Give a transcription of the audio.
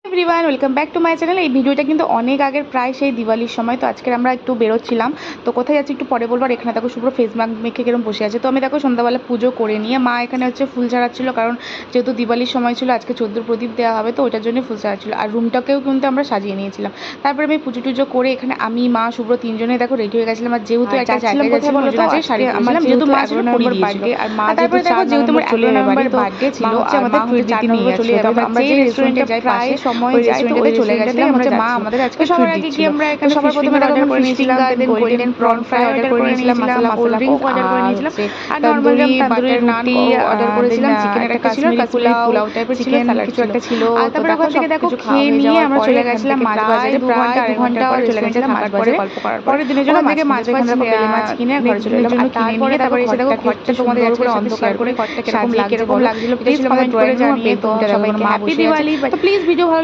Everyone welcome back to my channel. এই ভিডিওটা কিন্তু অনেক আগের, প্রায় সেই দিওয়ালির সময়। তো আজকে আমরা একটু বেরোচ্ছিলাম, তো কোথায় যাচ্ছি একটু পরে বলবো। আর এখানে দেখো শুভ্র ফেস মাস্ক মেখে কিরম বসে আছে। তো আমি দেখো সন্ধ্যাবেলা পুজো করে নিয়ে মা এখানে হচ্ছে ফুল ছাড়াচ্ছিল, কারণ যেহেতু দিওয়ালির সময় ছিল, আজকে 14 প্রদীপ দেওয়া হবে, তো ওইটার জন্য ফুল ছাড়াচ্ছিল। আর রুমটাকেও কিন্তু আমরা সাজিয়ে নিয়েছিলাম। তারপরে আমি পুজো টুজো করে এখানে আমি মা শুভ্র তিনজনে দেখো রেডি হয়ে গেছিলাম। আর যেহেতু একটা জায়গায় যাচ্ছিলাম, শাড়ি পরেছিলাম, যেহেতু মা ছিল পরি দিয়েছিল। আর তারপরে দেখো যেহেতু আমার 11 নভেম্বর বার্থডে ছিল, আমাদের ট্রিট দিতে নিয়ে চলে যাবে। আমরা যে রেস্টুরেন্টে যাই প্রায় সময় যাই, তো ওই চলে গেছিলাম হচ্ছে মা আমাদের আজকে সবার আগে কি আমরা এখানে সবার প্রথমে অর্ডার করে নিয়েছিলাম, দেন গোল্ডেন প্রন ফ্রাই অর্ডার করে নিয়েছিলাম, মশলা কোল্ড ড্রিঙ্ক অর্ডার করে নিয়েছিলাম, আর নরমাল তন্দুরি রুটি অর্ডার করেছিলাম, চিকেন একটা ছিল, পোলাও টাইপের ছিল, স্যালাড কিছু একটা ছিল। তারপরে ওখান থেকে দেখো খেয়ে নিয়ে আমরা চলে গেছিলাম মাছ বাজারে। প্রায় 2 ঘন্টা চলে গেছিলাম মাছ বাজারে। পরের দিনের জন্য থেকে মাছ বেলে মাছ কিনে ঘরে চলে এলাম। আর তারপরে এসে দেখো ঘরটা তোমাদের আজকে অন্ধকার করে ঘরটা কিরকম লাগছিল প্লিজ কমেন্ট করে জানিয়ে। তো সবাইকে হ্যাপি দিওয়ালি। তো প্লিজ ভিডিও ভালো